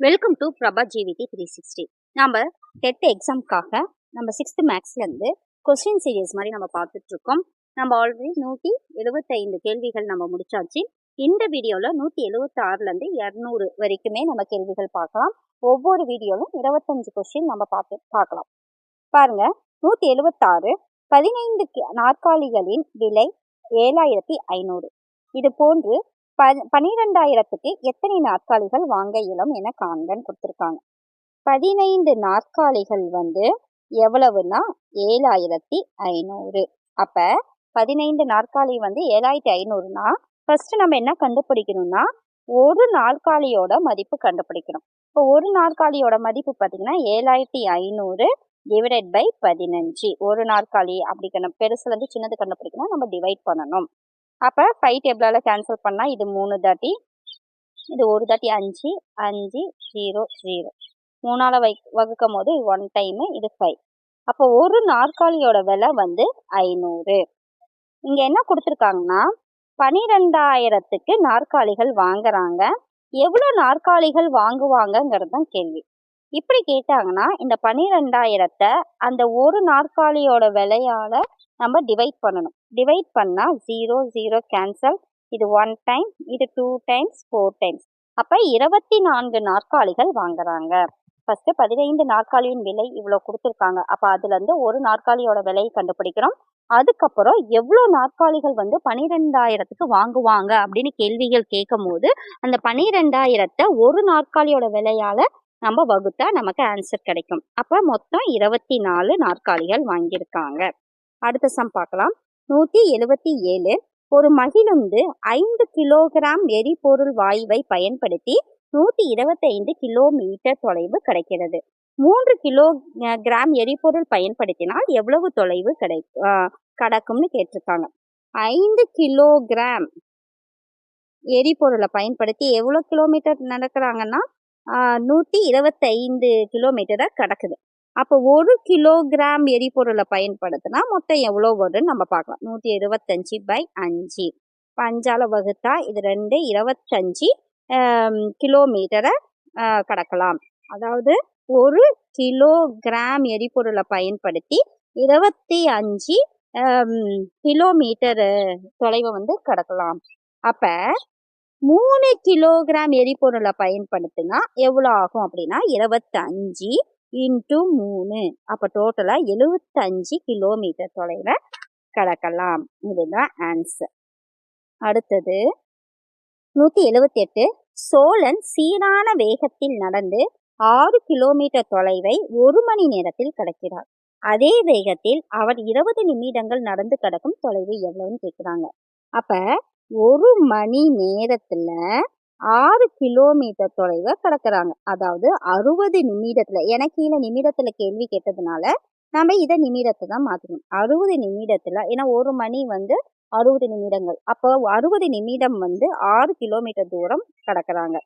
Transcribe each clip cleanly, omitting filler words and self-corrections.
Welcome to Prabha ஜிவிடி 360. நம்ம dead எக்ஸாம்க்காக நம்ம 6th மேக்ஸ்லேருந்து question serious மாதிரி நம்ம பார்த்துட்டு இருக்கோம். நம்ம ஆல்ரெடி 175 கேள்விகள் நம்ம முடிச்சாச்சு. இந்த வீடியோவில் 176லேருந்து 200 வரைக்குமே நம்ம கேள்விகள் பார்க்கலாம். ஒவ்வொரு வீடியோலும் 25 கொஸ்டின் நம்ம பார்க்கலாம். பாருங்க, 176 15 நாற்காலிகளின் விலை 7500. இது போன்று 12,000க்கு எத்தனை நாற்காலிகள் வாங்க இயலும் என காண்கன்னு கொடுத்துருக்காங்க. 15 நாற்காலிகள் எவ்வளவுன்னா 7500. அப்ப 15 நாற்காலி 7500னா ஃபர்ஸ்ட் நம்ம என்ன கண்டுபிடிக்கணும்னா ஒரு நாற்காலியோட மதிப்பு கண்டுபிடிக்கணும். இப்போ ஒரு நாற்காலியோட மதிப்பு பார்த்தீங்கன்னா 7500 டிவைடட் பை 15. ஒரு நாற்காலி அப்படி பெருசுல இருந்து சின்னது கண்டுபிடிக்கணும், நம்ம டிவைட் பண்ணணும். அப்போ 5 டேபிளால் கேன்சல் பண்ணால் இது 3 தாட்டி, இது ஒரு தாட்டி 5, 5 0 0. 3ஆல் வகுக்கும் போது 1 டைமு, இது 5. அப்போ ஒரு நாற்காலியோட விலை 500. இங்கே என்ன கொடுத்துருக்காங்கன்னா 12,000க்கு நாற்காலிகள் வாங்குறாங்க. எவ்வளோ நாற்காலிகள் வாங்குவாங்கங்கிறது தான் கேள்வி. இப்படி கேட்டாங்கன்னா இந்த 12,000த்தை அந்த ஒரு நாற்காலியோட விலையால் நம்ம டிவைட் பண்ணணும். டிவைட் பண்ணால் 0 0 கேன்சல், இது 1 டைம், இது 2 டைம்ஸ், 4 டைம்ஸ். அப்போ 24 நாற்காலிகள் வாங்குறாங்க. ஃபர்ஸ்ட் 15 நாற்காலியின் விலை இவ்வளோ கொடுத்துருக்காங்க. அப்போ அதுலேருந்து ஒரு நாற்காலியோட விலையை கண்டுபிடிக்கிறோம். அதுக்கப்புறம் எவ்வளோ நாற்காலிகள் 12,000க்கு வாங்குவாங்க அப்படின்னு கேள்விகள் கேட்கும் போது அந்த 12,000த்தை ஒரு நாற்காலியோட விலையால் நம்ம வகுத்தா நமக்கு ஆன்சர் கிடைக்கும். அப்போ மொத்தம் 24 நாற்காலிகள் வாங்கியிருக்காங்க. அடுத்த சம் பார்க்கலாம். 177 ஒரு மகிழுந்து 5 கிலோகிராம் எரிபொருள் வாயுவை பயன்படுத்தி 125 கிலோமீட்டர் தொலைவு கிடைக்கிறது. 3 கிலோகிராம் எரிபொருள் பயன்படுத்தினால் எவ்வளவு தொலைவு கடக்கும்னு கேட்டிருக்காங்க. 5 கிலோகிராம் எரிபொருளை பயன்படுத்தி எவ்வளோ கிலோமீட்டர் நடக்கிறாங்கன்னா 125 கிலோமீட்டரை கடக்குது. அப்போ 1 கிலோகிராம் எரிபொருளை பயன்படுத்தினா மொத்தம் எவ்வளோ வருதுன்னு நம்ம பார்க்கலாம். 125 பை 5, 5ஆல் வகுத்தா இது 2, 25 கிலோமீட்டரை கடக்கலாம். அதாவது 1 கிலோகிராம் எரிபொருளை பயன்படுத்தி 25 கிலோமீட்டர் தொலைவை கடக்கலாம். அப்போ 3 கிலோகிராம் எரிபொருளை பயன்படுத்தினா எவ்வளோ ஆகும் அப்படின்னா 25 × 3. அப்போ டோட்டலாக 75 கிலோமீட்டர் தொலைவை கடக்கலாம். இதுதான் ஆன்சர். அடுத்தது 178 சோழன் சீரான வேகத்தில் நடந்து 6 கிலோமீட்டர் தொலைவை 1 மணி நேரத்தில் கடக்கிறார். அதே வேகத்தில் அவர் 20 நிமிடங்கள் நடந்து கடக்கும் தொலைவு எவ்வளவுன்னு கேட்குறாங்க. அப்போ 1 மணி நேரத்தில் 6 கிலோமீட்டர் தொலைவை கடக்கிறாங்க. அதாவது 60 நிமிடத்தில், எனக்கு கீழே நிமிடத்தில் கேள்வி கேட்டதுனால நம்ம இதை நிமிடத்தை தான் மாற்றணும். 60 நிமிடத்தில், ஏன்னா 1 மணி 60 நிமிடங்கள். அப்போ 60 நிமிடம் 6 கிலோமீட்டர் தூரம் கடக்கிறாங்க,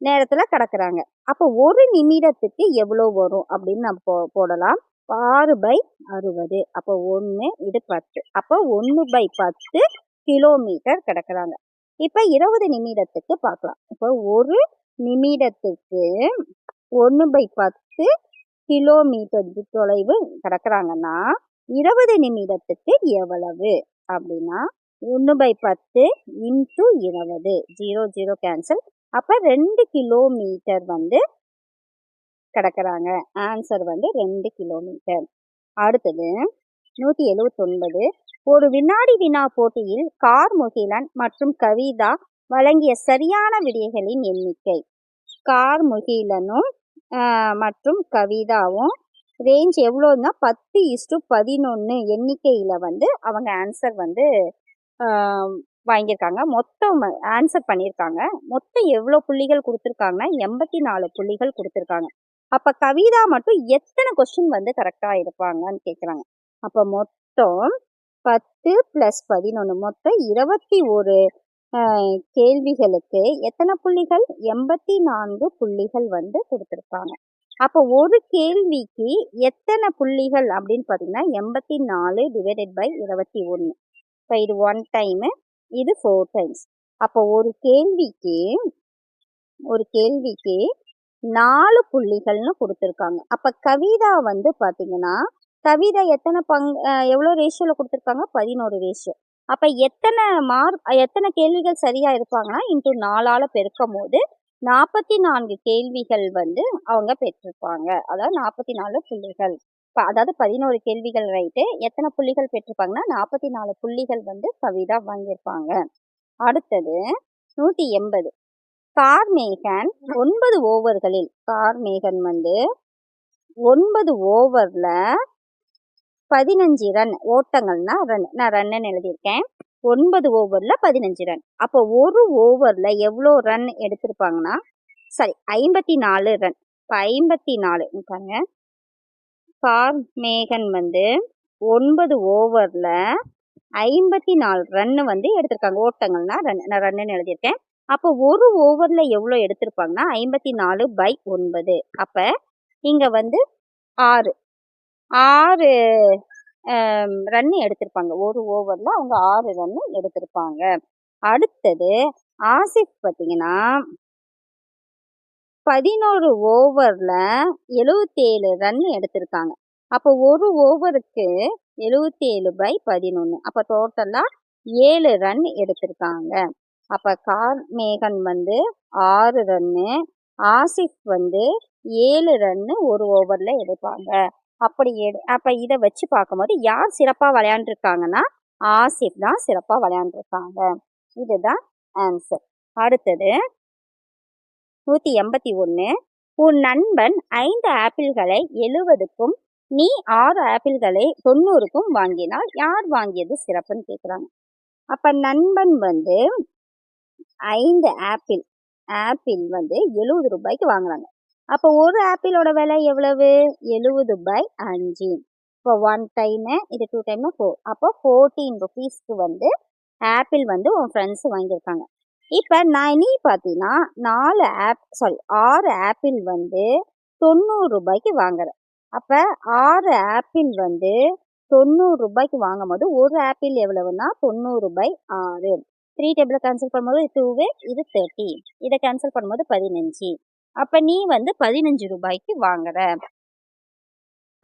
நேரத்தில் கடக்கிறாங்க. அப்போ 1 நிமிடத்துக்கு எவ்வளோ வரும் அப்படின்னு நம்ம போடலாம். 6/60. அப்போ 1, இது 10. அப்போ 1/10 கிலோமீட்டர் கடக்கிறாங்க. இப்போ 20 நிமிடத்துக்கு பார்க்கலாம். இப்போ 1 நிமிடத்துக்கு 1/10 கிலோமீட்டர் தொலைவு கடக்கிறாங்கன்னா 20 நிமிடத்துக்கு எவ்வளவு அப்படின்னா 1/10 × 20, 0 0 கேன்சல். அப்போ 2 கிலோமீட்டர் கடக்கிறாங்க. Answer 2 kilometre. அடுத்தது 179 ஒரு வினாடி வினா போட்டியில் கார்முகிலன் மற்றும் கவிதா வழங்கிய சரியான விடைகளின் எண்ணிக்கை. கார்முகிலனும் மற்றும் கவிதாவும் ரேஞ்ச் எவ்வளோன்னா 10:11 எண்ணிக்கையில் அவங்க ஆன்சர் வாங்கியிருக்காங்க. மொத்தம் ஆன்சர் பண்ணியிருக்காங்க. மொத்தம் எவ்வளோ புள்ளிகள் கொடுத்துருக்காங்கன்னா 84 புள்ளிகள் கொடுத்துருக்காங்க. அப்போ கவிதா மட்டும் எத்தனை கொஸ்டின் கரெக்டாக இருப்பாங்கன்னு கேட்குறாங்க. அப்போ மொத்தம் 10 + 11 மொத்தம் 21 கேள்விகளுக்கு எத்தனை புள்ளிகள்? 84 புள்ளிகள் கொடுத்துருக்காங்க. அப்போ ஒரு கேள்விக்கு எத்தனை புள்ளிகள் அப்படின்னு பார்த்தீங்கன்னா 84 டிவைடட் பை 21. இப்போ இது 1 டைமு, இது 4 டைம்ஸ். அப்போ ஒரு கேள்விக்கு 4 புள்ளிகள்னு கொடுத்துருக்காங்க. அப்ப கவிதா வந்து பாத்தீங்கன்னா கவிதா எவ்வளோ ரேஷியோல கொடுத்துருக்காங்க? 11 ரேஷியோ. அப்ப எத்தனை கேள்விகள் சரியா இருப்பாங்கன்னா இன்ட்டு 4ஆல பெருக்கும் போது 44 கேள்விகள் வந்து அவங்க பெற்றிருப்பாங்க. அதாவது 44 புள்ளிகள். அதாவது 11 கேள்விகள் ரைட்டு. எத்தனை புள்ளிகள் பெற்றிருப்பாங்கன்னா 44 புள்ளிகள் வந்து கவிதா வாங்கியிருப்பாங்க. அடுத்தது 180. கார்மேகன் 9 ஓவர்களில் கார்மேகன் வந்து 9 ஓவர்ல 15 ரன். ஓட்டங்கள்னா ரன். நான் ரன்னு எழுதியிருக்கேன். 9 ஓவர்ல 15 ரன். அப்போ ஒரு ஓவர்ல எவ்வளோ ரன் எடுத்திருப்பாங்கன்னா 54 ரன். இப்போ 54 பாருங்க. கார்மேகன் வந்து 9 ஓவர்ல 54 ரன் வந்து எடுத்திருக்காங்க. ஓட்டங்கள்னா ரன். நான் ரன்னு எழுதியிருக்கேன். அப்போ ஒரு ஓவர்ல எவ்வளோ எடுத்திருப்பாங்கன்னா 54/9. அப்ப இங்க வந்து 6 ரன் எடுத்திருப்பாங்க. ஒரு ஓவர்ல அவங்க 6 ரன் எடுத்திருப்பாங்க. அடுத்தது ஆசிஃப் பார்த்தீங்கன்னா 11 ஓவர்ல 77 ரன் எடுத்திருக்காங்க. அப்போ ஒரு ஓவருக்கு 77/11. அப்ப டோட்டலா 7 ரன் எடுத்திருக்காங்க. அப்ப கார்மேகன் வந்து 6 ரன்னு, ஆசிஃப் வந்து 7 ரன்னு ஒரு ஓவர்ல எடுப்பாங்க. அப்ப இதை வச்சு பார்க்கும்போது யார் சிறப்பா விளையாண்டுருக்காங்கன்னா ஆசிஃப் தான் சிறப்பா விளையாண்டுருக்காங்க. இதுதான் ஆன்சர். அடுத்தது 181. உன் நண்பன் 5 ஆப்பிள்களை 70க்கும் நீ 6 ஆப்பிள்களை 90க்கும் வாங்கினால் யார் வாங்கியது சிறப்புன்னு கேட்குறாங்க. அப்ப நண்பன் வந்து 5 ஆப்பிள் வந்து 70 ரூபாய்க்கு வாங்குறாங்க. அப்போ ஒரு ஆப்பிளோட விலை எவ்வளவு? 70/5. இப்போ 1 டைம் இது 2 டைம் 4. அப்போ 14 ருபீஸ்க்கு வந்து ஆப்பிள் வந்து உன் ஃப்ரெண்ட்ஸ் வாங்கியிருக்காங்க. இப்போ நீ பார்த்தீங்கன்னா 6 ஆப்பிள் வந்து 90 ரூபாய்க்கு வாங்குற. அப்போ 6 ஆப்பிள் வந்து 90 ரூபாய்க்கு வாங்கும் போது ஒரு ஆப்பிள் எவ்வளவுன்னா 90/6. 3 டேபிள கேன்சல் பண்ணும்போது 2, இது 30. இதை கேன்சல் பண்ணும்போது 15. அப்ப நீ வந்து 15 ரூபாய்க்கு வாங்குற.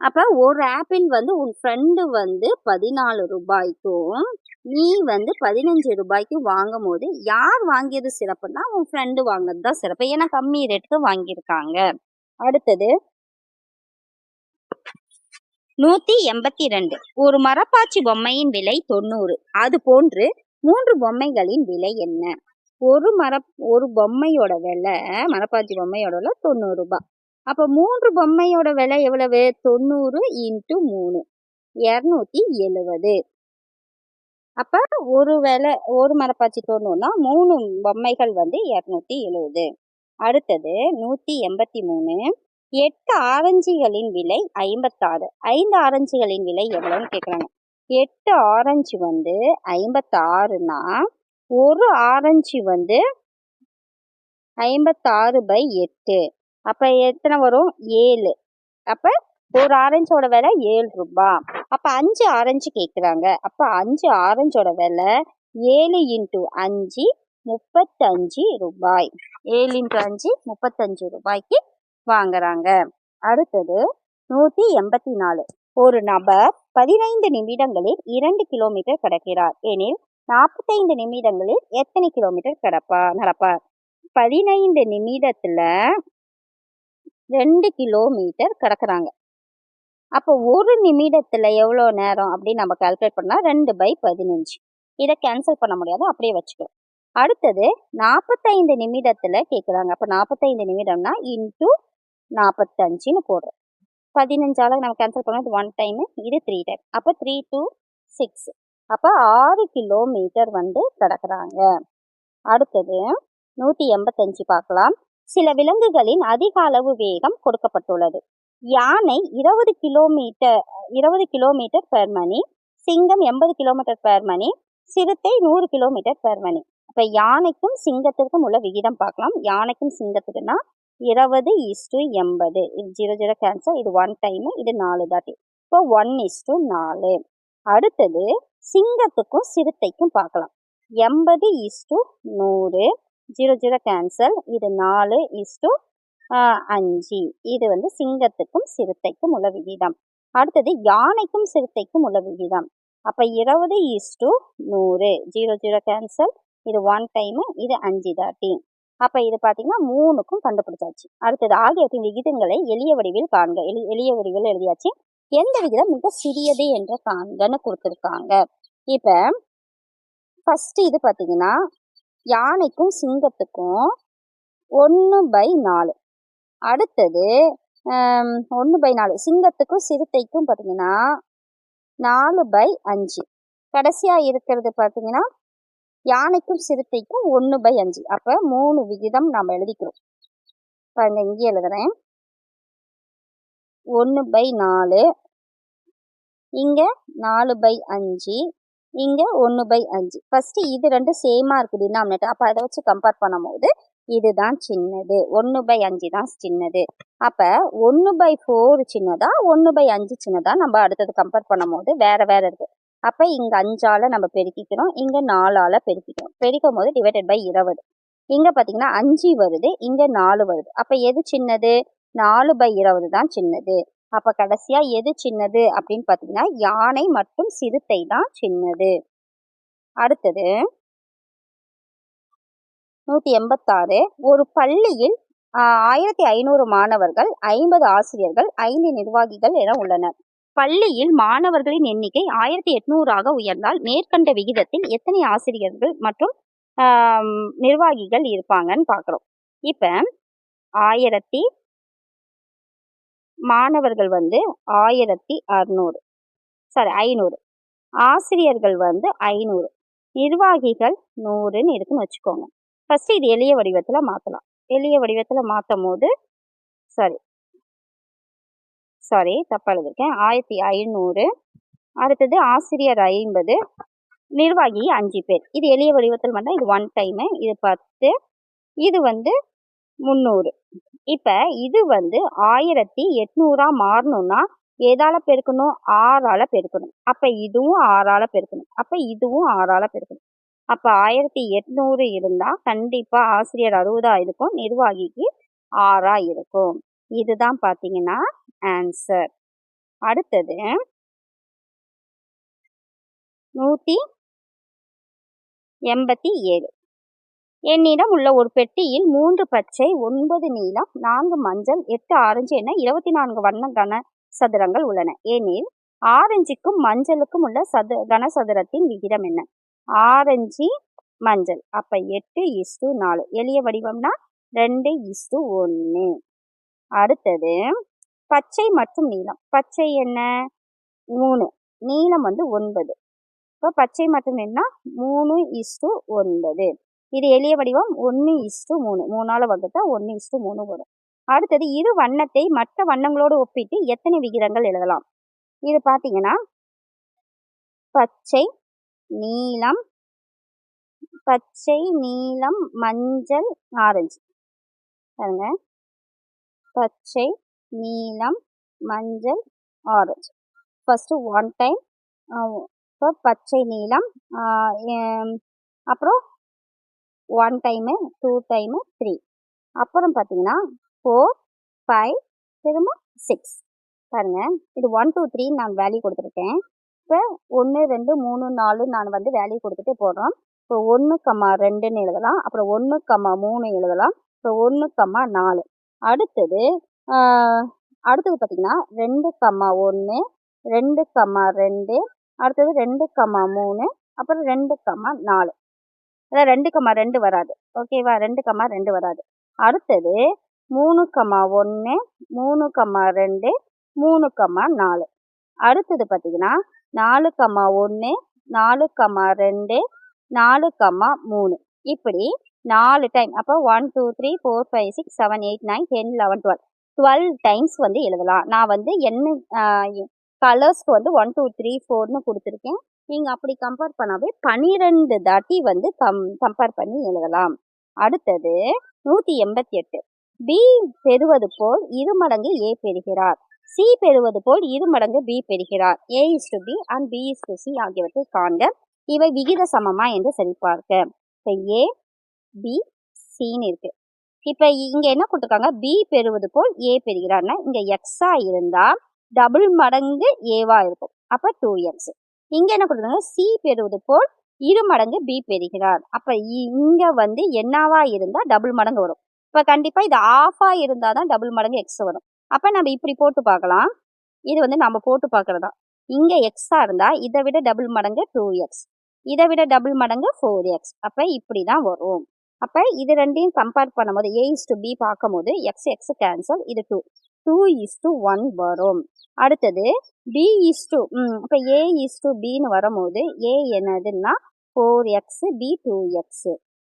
அப்ப ஒரு ஆப்பிள் வந்து உன் ஃப்ரெண்டு வந்து 14 ரூபாய்க்கும் நீ வந்து 15 ரூபாய்க்கு வாங்கும் போது யார் வாங்கியது சிறப்புன்னா உன் ஃப்ரெண்டு வாங்குறது தான் சிறப்பு. ஏன்னா கம்மி ரேட்டுக்கு வாங்கியிருக்காங்க. அடுத்தது 182. ஒரு மரப்பாச்சி பொம்மையின் விலை 90. அது போன்று 3 பொம்மைகளின் விலை என்ன? ஒரு பொம்மையோட விலை, மரப்பாச்சி பொம்மையோட விலை 90 ரூபாய். அப்ப 3 பொம்மையோட விலை எவ்வளவு? 90 × 3 270. அப்ப ஒரு மரப்பாச்சி 90னா 3 பொம்மைகள் வந்து 270. அடுத்தது 183. 8 ஆரஞ்சுகளின் விலை 56. 5 ஆரஞ்சுகளின் விலை எவ்வளவுன்னு கேக்குறாங்க. 8 ஆரஞ்சு வந்து 56னா ஒரு ஆரஞ்சு வந்து 56/8. அப்ப எத்தனை வரும்? 7. அப்ப ஒரு ஆரஞ்சோட விலை 7 ரூபாய். அப்ப 5 ஆரஞ்சு கேக்குறாங்க. அப்ப 5 ஆரஞ்சோட விலை 7 × 5 35 ரூபாய். 7 × 5 35 ரூபாய்க்கு வாங்குறாங்க. அடுத்தது 184. ஒரு நபர் 15 நிமிடங்களில் 2 கிலோமீட்டர் கடக்கிறார் எனில் 45 நிமிடங்களில் எத்தனை கிலோமீட்டர் நடப்பார்? 15 நிமிடத்துல 2 கிலோமீட்டர் கடக்குறாங்க. அப்போ ஒரு நிமிடத்துல எவ்வளவு நேரம் அப்படின்னு நம்ம கால்குலேட் பண்ணா 2/15. இதை கேன்சல் பண்ண முடியாது, அப்படியே வச்சுக்கலாம். அடுத்தது 45 நிமிடத்துல கேக்குறாங்க. அப்ப 45 நிமிடம்னா × 45ன்னு போடுறோம். 15ஆல நம்ம கேன்சல் பண்ணது 1 டைம், இது 3 டைம். அப்ப 3 × 6. அப்ப 6 கிலோமீட்டர் வந்து கடக்குறாங்க. அடுத்தது 185 பார்க்கலாம். சில விலங்குகளின் அதிக அளவு வேகம் கொடுக்கப்பட்டுள்ளது. யானை 20 கிலோமீட்டர் பெர் மணி, சிங்கம் 80 கிலோமீட்டர் பெர் மணி, சிறுத்தை 100 கிலோமீட்டர் பெர் மணி. இப்ப யானைக்கும் சிங்கத்திற்கும் உள்ள விகிதம் பார்க்கலாம். யானைக்கும் சிங்கத்துக்குன்னா 20:80. இது 0 கேன்சல். இது 1 டைம், இது 4 தாட்டி. இப்போ 1:4. அடுத்தது சிங்கத்துக்கும் சிறுத்தைக்கும் பார்க்கலாம். 80:100. 0 கேன்சல். இது 4:4. 5. இது வந்து சிங்கத்துக்கும் சிறுத்தைக்கும் உள்ள விகிதம். அடுத்தது யானைக்கும் சிறுத்தைக்கும் உள்ள விகிதம். அப்ப 20:100. 0 0 கேன்சல். இது 1 டைம், இது 5 தாட்டி. அப்ப இது பாத்தீங்கன்னா 3க்கும் கண்டுபிடிச்சாச்சு. அடுத்தது ஆகியவற்றின் விகிதங்களை எளிய வடிவில் காண்க. எளிய வடிவில் எழுதியாச்சு. எந்த விகிதம் மிக சிறியது என்ற காண்கன்னு கொடுத்துருக்காங்க. இப்ப ஃபர்ஸ்ட் இது பாத்தீங்கன்னா யானைக்கும் சிங்கத்துக்கும் 1/4. அடுத்தது 1/4 சிங்கத்துக்கும் சிறுத்தைக்கும் பார்த்தீங்கன்னா 4/5. கடைசியா இருக்கிறது பார்த்தீங்கன்னா யானைக்கும் சிறுத்தைக்கும் 1/5. அப்ப 3 விகிதம் நம்ம எழுதிக்கிறோம். பாருங்க இங்கே எழுதுறேன். 1/4, இங்க 4/5, இங்க 1/5. ஃபர்ஸ்ட் இது ரெண்டும் சேமா இருக்கு டினாமினேட்டர். அப்ப அதை வச்சு கம்பேர் பண்ணும்போது இதுதான் சின்னது. 1/5 தான் சின்னது. அப்ப 1/4 சின்னதா 1/5 சின்னதா நம்ம அடுத்தது கம்பேர் பண்ணும்போது வேற வேற இருக்கு. அப்ப இங்க 5ஆல நம்ம பெருக்கிக்கிறோம், இங்க 4ஆல பெருக்கிக்கிறோம். பெருக்கும் போது டிவைடட் பை 20. இங்க பாத்தீங்கன்னா 5 வருது, இங்க 4 வருது. அப்ப எது சின்னது? 4/20 தான் சின்னது. அப்ப கடைசியா எது சின்னது அப்படின்னு பாத்தீங்கன்னா யானை மற்றும் சிறுத்தை தான் சின்னது. அடுத்தது 186. ஒரு பள்ளியில் 1500 மாணவர்கள், 50 ஆசிரியர்கள், 5 நிர்வாகிகள் என உள்ளனர். பள்ளியில் மாணவர்களின் எண்ணிக்கை 1800 உயர்ந்தால் மேற்கண்ட விகிதத்தில் எத்தனை ஆசிரியர்கள் மற்றும் நிர்வாகிகள் இருப்பாங்கன்னு பார்க்குறோம். இப்ப 1000 மாணவர்கள் வந்து 1600, 500, ஆசிரியர்கள் வந்து 500, நிர்வாகிகள் 100ன்னு இருக்குன்னு வச்சுக்கோங்க. ஃபர்ஸ்ட் இது எளிய வடிவத்துல மாத்தலாம். எளிய வடிவத்துல மாற்றும் போது தப்பா எழுதிருக்கேன். 1500, அடுத்தது ஆசிரியர் 50, நிர்வாகி 5 பேர். இது எளிய வடிவத்தில் வந்தா இது 1 டைம், இது 10, இது வந்து 300. இப்ப இது வந்து 1800 மாறணும்னா எதால பெருக்கணும்? 6ஆல பெருக்கணும். அப்ப இதுவும் 6ஆல பெருக்கணும். அப்ப இதுவும் 6ஆல பெருக்கணும். அப்ப 1800 இருந்தா கண்டிப்பா ஆசிரியர் 60 இருக்கும், நிர்வாகிக்கு 6 இருக்கும். இதுதான் பாத்தீங்கன்னா ஆன்சர். அடுத்தது 187. என்னிடம் உள்ள ஒரு பெட்டியில் 3 பச்சை, 9 நீலம், 4 மஞ்சள், 8 ஆரஞ்சு என 24 வண்ண கனசதுரங்கள் உள்ளன. எனில் ஆரஞ்சுக்கும் மஞ்சளுக்கும் உள்ள கனசதுரத்தின் விகிதம் என்ன? ஆரஞ்சு மஞ்சள். அப்ப 8:4. எளிய வடிவம்னா 2:1. அடுத்தது பச்சை மற்றும் நீலம். பச்சை என்ன? 3, நீலம் வந்து 9. இப்போ பச்சை மற்றும் நீலம்னா 3:9. இது எளிய வடிவம் 1:3. 3ஆல வகுத்தா 1:3 வரும். அடுத்தது இரு வண்ணத்தை மற்ற வண்ணங்களோடு ஒப்பிட்டு எத்தனை விகிதங்கள் எழுதலாம்? இது பார்த்தீங்கன்னா பச்சை, நீலம், மஞ்சள், ஆரஞ்சு. பாருங்க, பச்சை, நீலம், மஞ்சள், ஆரஞ்சு. ஃபர்ஸ்ட் 1 டைம், பச்சை, நீலம், அப்புறம் 1 டைமு, 2 டைமு, 3. அப்புறம் பார்த்தீங்கன்னா 4, 5, திரும்ப 6. பாருங்க, இது 1 2 3 நான் வேல்யூ கொடுத்துருக்கேன். இப்போ 1 2 3 4 நான் வந்து வேல்யூ கொடுத்துட்டு போடுறோம். இப்போ 1,2ன்னு எழுதலாம், அப்புறம் 1,3 எழுதலாம், இப்போ 1,4. அடுத்தது பார்த்தீங்கன்னா 2,1, 2,2, அடுத்தது 2,3, அப்புறம் 2,4. அதான் 2,2 வராது. ஓகேவா? 2,2 வராது. அடுத்தது 3,1, 3,2, 3,4. அடுத்தது பார்த்தீங்கன்னா 4,1, 4,2, 4,3. இப்படி 4 டைம். அப்போ 1 2 3 4 5 6 7 8 9 10 11 12 டைம்ஸ் வந்து எழுதலாம். நான் வந்து என்ன கலர்ஸ்க்கு வந்து 1 2 3 4ன்னு கொடுத்துருக்கேன். நீங்க அப்படி கம்பேர் பண்ணாவே 12 தாட்டி வந்து கம்பேர் பண்ணி எழுதலாம். அடுத்தது 188. பி பெறுவது போல் 2 மடங்கு ஏ பெறுகிறார். சி பெறுவது போல் 2 மடங்கு பி பெறுகிறார். A:B and B:C ஆகியவற்றை காண்க. இவை விகித சமமா என்று சரிபார்க்க. இப்போ A, B, Cன்னு இருக்கு. இப்போ இங்க என்ன கொடுத்துருக்காங்க, பி பெறுவது போல் ஏ பெறுகிறார்னா இங்க எக்ஸா இருந்தா டபுள் மடங்கு ஏவா இருக்கும், அப்ப 2x. இங்க என்ன கொடுத்துருக்காங்க, சி பெறுவது போல் இரு மடங்கு பி பெறுகிறார், அப்ப இங்க வந்து என்னவா இருந்தா டபுள் மடங்கு வரும். இப்ப கண்டிப்பா இது ஆஃபா இருந்தாதான் டபுள் மடங்கு எக்ஸ் வரும். அப்ப நம்ம இப்படி போட்டு பார்க்கலாம். இது வந்து நம்ம போட்டு பார்க்கறதா. இங்க எக்ஸா இருந்தா இதை விட டபுள் மடங்கு 2x, இதை விட டபுள் மடங்கு 4x. அப்ப இப்படிதான் வரும். அப்ப இது ரெண்டையும் கம்பேர் பண்ணும்போது a/b பார்க்கும்போது எக்ஸ் எக்ஸ் கேன்சல், இது 2:1 வரும். அடுத்தது b/, இப்போ a/bன்னு வரும்போது a என்னதுன்னா 4x, b 2x.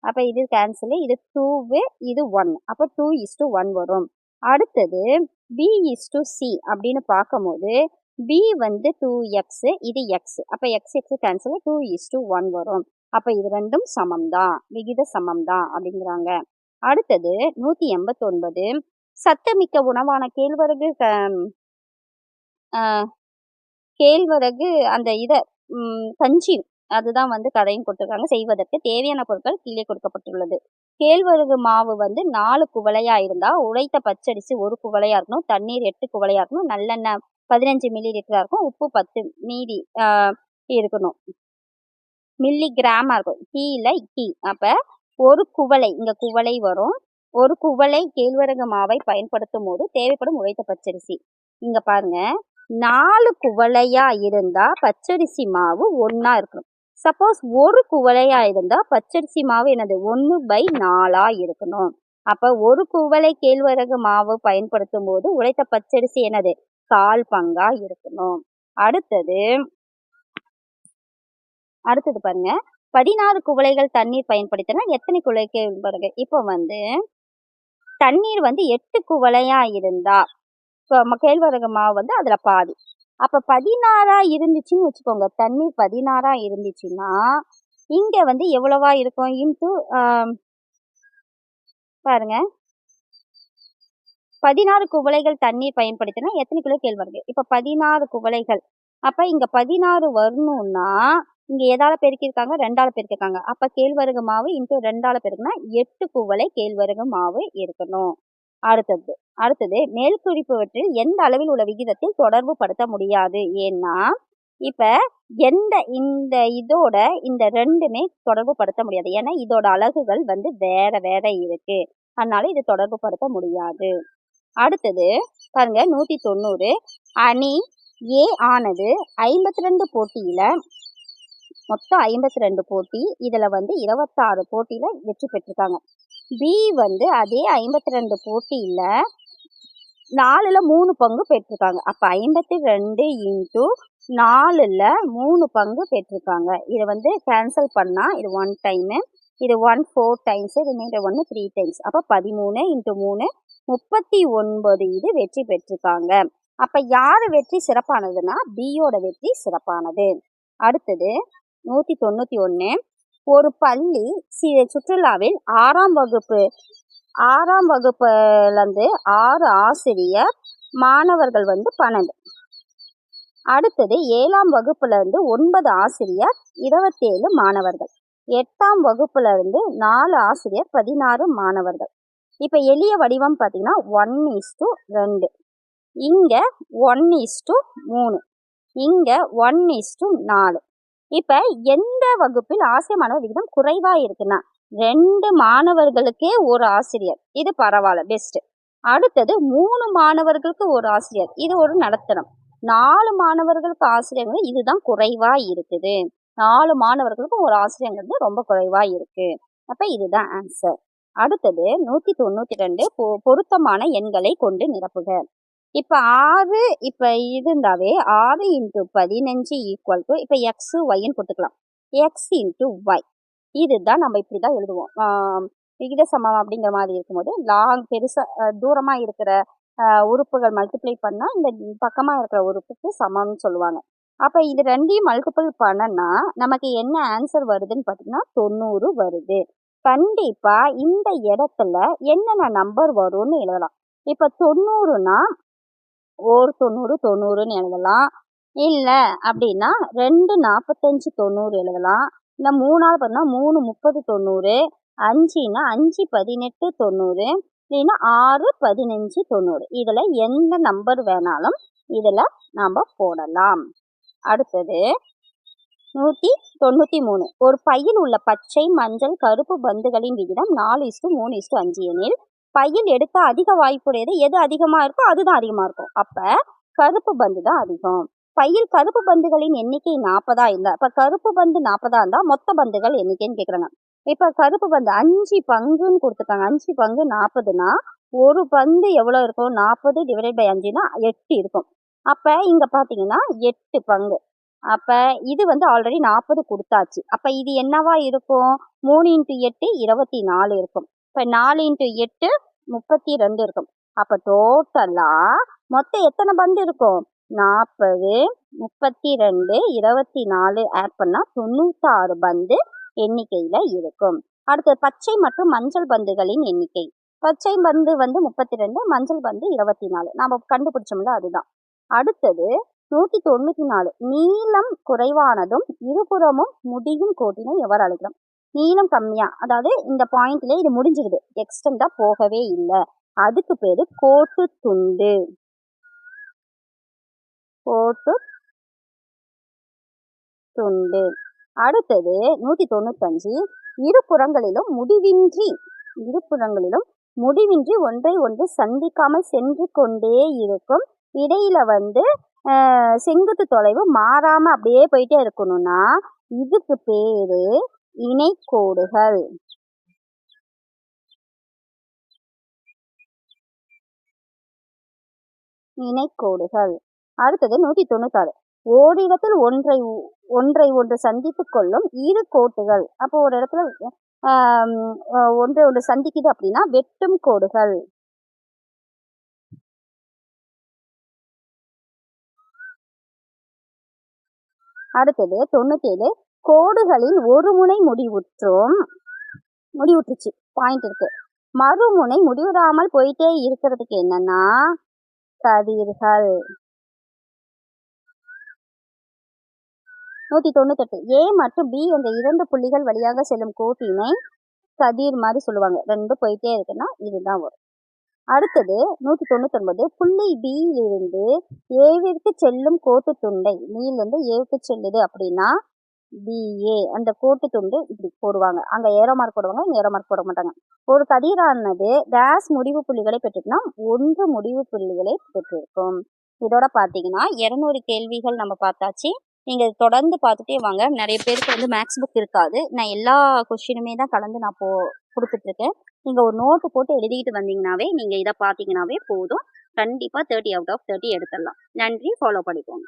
அப்ப இது கேன்சல், இது 2, இது 1, அப்ப 2:1 வரும். அடுத்தது b/c அப்படின்னு பார்க்கும்போது b வந்து 2x, இது x, அப்ப x கேன்சல் 2:1 வரும். அப்ப இது ரெண்டும் சமம் தான், விகித சமம் தான் அப்படிங்கிறாங்க. அடுத்தது 189, சத்தமிக்க உணவான கேழ்வரகு கேழ்வரகு அந்த கஞ்சி, அதுதான் வந்து கதையும் கொடுத்துருக்காங்க. செய்வதற்கு தேவையான பொருட்கள் கீழே கொடுக்கப்பட்டுள்ளது. கேழ்வரகு மாவு வந்து 4 குவளையா இருந்தா உடைத்த பச்சரிசி 1 குவளையா இருக்கணும், தண்ணீர் 8 குவளையா இருக்கணும், நல்லெண்ணெய் 15 மில்லி லிட்டரா இருக்கும், உப்பு 10 மீதி இருக்கணும், மில்லி கிராமா இருக்கும், கீழே கீ. அப்ப ஒரு குவளை, இங்க குவளை வரும், ஒரு குவளை கேழ்வரகு மாவை பயன்படுத்தும் போது தேவைப்படும் உடைத்த பச்சரிசி. இங்க பாருங்க, 4 குவளையா இருந்தா பச்சரிசி மாவு 1 இருக்கணும். சப்போஸ் ஒரு குவளையா இருந்தா பச்சரிசி மாவு என்னது 1/4 இருக்கணும். அப்ப ஒரு குவளை கேழ்வரகு மாவு பயன்படுத்தும் போது உடைத்த பச்சரிசி என்னது 1/4 பங்கா இருக்கணும். அடுத்தது பாருங்க, 16 குவளைகள் தண்ணீர் பயன்படுத்தினா எத்தனை குவளை கேழ்வரகு? இப்போ வந்து தண்ணீர் வந்து 8 குவளையா இருந்தா கேழ்வரகு மாவு வந்து அதுல பாதி. அப்ப 16 இருந்துச்சுன்னு வச்சுக்கோங்க, தண்ணீர் 16 இருந்துச்சுன்னா இங்க வந்து எவ்வளவா இருக்கும், இன்ட்டு பாருங்க, 16 குவளைகள் தண்ணீர் பயன்படுத்தினா எத்தனை கிலோ கேழ்வரகு? இப்ப 16 குவளைகள், அப்ப இங்க 16 வரணும்னா இங்க எதால பெருக்கிருக்காங்க, 2ஆல பெருக்கிருக்காங்க. அப்ப கேழ்வரகு மாவு இன்ட்டு 2ஆல பெருக்குனா 8 குவளை கேழ்வரகு மாவு இருக்கணும். அடுத்தது மேல்குறிப்பவற்றில் எந்த அளவில் உள்ள விகிதத்தில் தொடர்பு படுத்த முடியாது. ஏன்னா இப்ப இந்த இதோட இந்த ரெண்டுமே தொடர்பு படுத்த முடியாது, ஏன்னா இதோட அலகுகள் வந்து வேற வேற இருக்கு, அதனால இது தொடர்பு படுத்த முடியாது. அடுத்தது பாருங்க, 190, அணி ஏ ஆனது 52 போட்டியில, மொத்தம் 52 போட்டி, இதுல வந்து 26 போட்டியில வெற்றி பெற்றிருக்காங்க. பி வந்து அதே 52 போட்டியில 4ல 3 பங்கு பெற்றிருக்காங்க. அப்ப 52 இன்ட்டு 4ல 3 பங்கு பெற்றிருக்காங்க. இதை வந்து கேன்சல் பண்ணா இது 1 டைமு, இது 1 4 டைம்ஸ், ரிமைண்டர் 1 3 டைம்ஸ். அப்ப 13 இன்ட்டு 3 39 இது வெற்றி பெற்றிருக்காங்க. அப்ப யாரு வெற்றி சிறப்பானதுன்னா பியோட வெற்றி சிறப்பானது. அடுத்தது 191, ஒரு பள்ளி சுற்றுலாவில் 6ஆம் வகுப்புல இருந்து 6 ஆசிரியர், மாணவர்கள் வந்து 12. அடுத்தது 7ஆம் வகுப்புல இருந்து 9 ஆசிரியர், 27 மாணவர்கள். 8ஆம் வகுப்புல இருந்து 4 ஆசிரியர், 16 மாணவர்கள். இப்ப எளிய வடிவம் பாத்தீங்கன்னா 1:2, இங்க 1:3, இங்க 1:4. இப்ப எந்த வகுப்பில் ஆசிரியர் மாணவர் விகிதம் குறைவா இருக்குன்னா 2 மாணவர்களுக்கே ஒரு ஆசிரியர், இது பரவாயில்ல, பெஸ்ட். அடுத்தது 3 மாணவர்களுக்கு ஒரு ஆசிரியர், இது ஒரு நடுத்தரம். 4 மாணவர்களுக்கு ஆசிரியர்கள், இதுதான் குறைவா இருக்குது. 4 மாணவர்களுக்கு ஒரு ஆசிரியங்கிறது ரொம்ப குறைவா இருக்கு. அப்ப இதுதான் ஆன்சர். அடுத்தது 192, பொருத்தமான எண்களை கொண்டு நிரப்புக. இப்ப 6 இப்ப இருந்தாவே 6 × 15 ஈக்குவல் டு, இப்ப எக்ஸ் ஒய்ன்னு கொடுத்துக்கலாம், எக்ஸ் இன்ட்டு ஒய். இதுதான் நம்ம இப்படிதான் எழுதுவோம். விகித சமம் அப்படிங்கிற மாதிரி இருக்கும்போது பெருசா தூரமா இருக்கிற உறுப்புகள் மல்டிப்ளை பண்ணா இந்த பக்கமா இருக்கிற உறுப்புக்கு சமம்னு சொல்லுவாங்க. அப்ப இது ரெண்டையும் மல்டிபிள் பண்ணனா நமக்கு என்ன ஆன்சர் வருதுன்னு பாத்தீங்கன்னா 90 வருது. கண்டிப்பா இந்த இடத்துல என்னென்ன நம்பர் வரும்னு எழுதலாம். இப்ப 90னா ஒரு 90ன்னு எழுதலாம், இல்ல அப்படின்னா 2 45 90 எழுதலாம், இல்ல 3ஆல் பண்ணா 3 30 90, 5ன்னா 5 18 90, இல்லைன்னா 6 15 90. இதில் எந்த நம்பர் வேணாலும் இதில் நாம் போடலாம். அடுத்தது 193. ஒரு பையில் உள்ள பச்சை, மஞ்சள், கருப்பு பந்துகளின் விகிதம் 4:3:5 எனில் பையில் எடுக்க அதிக வாய்ப்புடையது எது அதிகமாக இருக்கோ அதுதான் அதிகமாக இருக்கும். அப்போ கருப்பு பந்து தான் அதிகம். பையில் கருப்பு பந்துகளின் எண்ணிக்கை 40 இல்லை. இப்போ கருப்பு பந்து 40 இருந்தால் மொத்த பந்துகள் எண்ணிக்கைன்னு கேட்குறாங்க. இப்போ கருப்பு பந்து 5 பங்குன்னு கொடுத்துருக்காங்க. 5 பங்கு 40னா ஒரு பந்து எவ்வளோ இருக்கும்? 40 / 5னா 8 இருக்கும். அப்போ இங்கே பார்த்தீங்கன்னா 8 பங்கு. அப்போ இது ஆல்ரெடி 40 கொடுத்தாச்சு. அப்போ இது என்னவா இருக்கும்? 3 × 8 24 இருக்கும். இப்போ 4 × 8 32 இருக்கும். அப்போ டோட்டலாக மொத்தம் எத்தனை பந்து இருக்கும்? 40 32 24 ஆட் பண்ணால் 96 பந்து எண்ணிக்கையில் இருக்கும். அடுத்து பச்சை மற்றும் மஞ்சள் பந்துகளின் எண்ணிக்கை. பச்சை பந்து 32, மஞ்சள் பந்து 24. நாம் கண்டுபிடிச்சோம்ல, அதுதான். அடுத்தது 194. நீளம் குறைவானதும் இருபுறமும் முடியும் கோட்டினை எவ்வாறு அழைக்கிறோம்? நீளம் கம்மியா, அதாவது இந்த பாயிண்ட்ல இது முடிஞ்சிருது, எக்ஸ்டெண்டா போகவே இல்லை, அதுக்கு பேரு கோட்டு துண்டு. கோட்டு துண்டு. அடுத்தது 195. இருபுறங்களிலும் முடிவின்றி ஒன்றை ஒன்று சந்திக்காமல் சென்று கொண்டே இருக்கும். இடையில செங்குத்து தொலைவு மாறாம அப்படியே போயிட்டே இருக்கணும்னா இதுக்கு பேரு இணைக்கோடுகள். அடுத்தது 196. ஓரிடத்தில் ஒன்றை ஒன்று சந்தித்து கொள்ளும் இரு கோட்டுகள். அப்போ ஒரு இடத்துல ஒன்றை ஒன்று சந்திக்குது அப்படின்னா வெட்டும் கோடுகள். அடுத்தது 97. கோடுகளில் ஒரு முனை முடிவுற்றுச்சு, பாயிண்ட் இருக்கு, மறுமுனை முடிவுறாமல் போயிட்டே இருக்கிறதுக்கு என்னன்னா கதிர்கள். 198. A மற்றும் B என்ற 2 புள்ளிகள் வழியாக செல்லும் கோட்டினை கதிர் மாதிரி சொல்லுவாங்க. 2 போயிட்டே இருக்குன்னா இதுதான் வரும். அடுத்தது 199. புள்ளி B-யிலிருந்து ஏவிற்கு செல்லும் கோட்டு துண்டை, B-யிலிருந்து ஏவுக்கு செல்லுது அப்படின்னா BA, அந்த கோட்டு துண்டு இப்படி போடுவாங்க. அங்கே ஏரோ மார்க் போடுவாங்க, இங்கே ஏரோ மார்க் போட மாட்டாங்க. ஒரு கதிரானது டேஸ் முடிவு புள்ளிகளை பெற்றுக்குன்னா 1 முடிவு புள்ளிகளை பெற்றிருக்கும். இதோட பார்த்தீங்கன்னா 200 கேள்விகள் நம்ம பார்த்தாச்சு. நீங்கள் தொடர்ந்து பார்த்துட்டே வாங்க. நிறைய பேருக்கு மேக்ஸ் புக் இருக்காது. நான் எல்லா கொஸ்டினுமே தான் கலந்து நான் கொடுத்துட்ருக்கேன். நீங்கள் ஒரு நோட்டு போட்டு எழுதிக்கிட்டு வந்தீங்கன்னாவே, நீங்கள் இதை பார்த்தீங்கன்னாவே போதும். கண்டிப்பாக 30 out of 30 எடுத்துடலாம். நன்றி. ஃபாலோ பண்ணிக்கோங்க.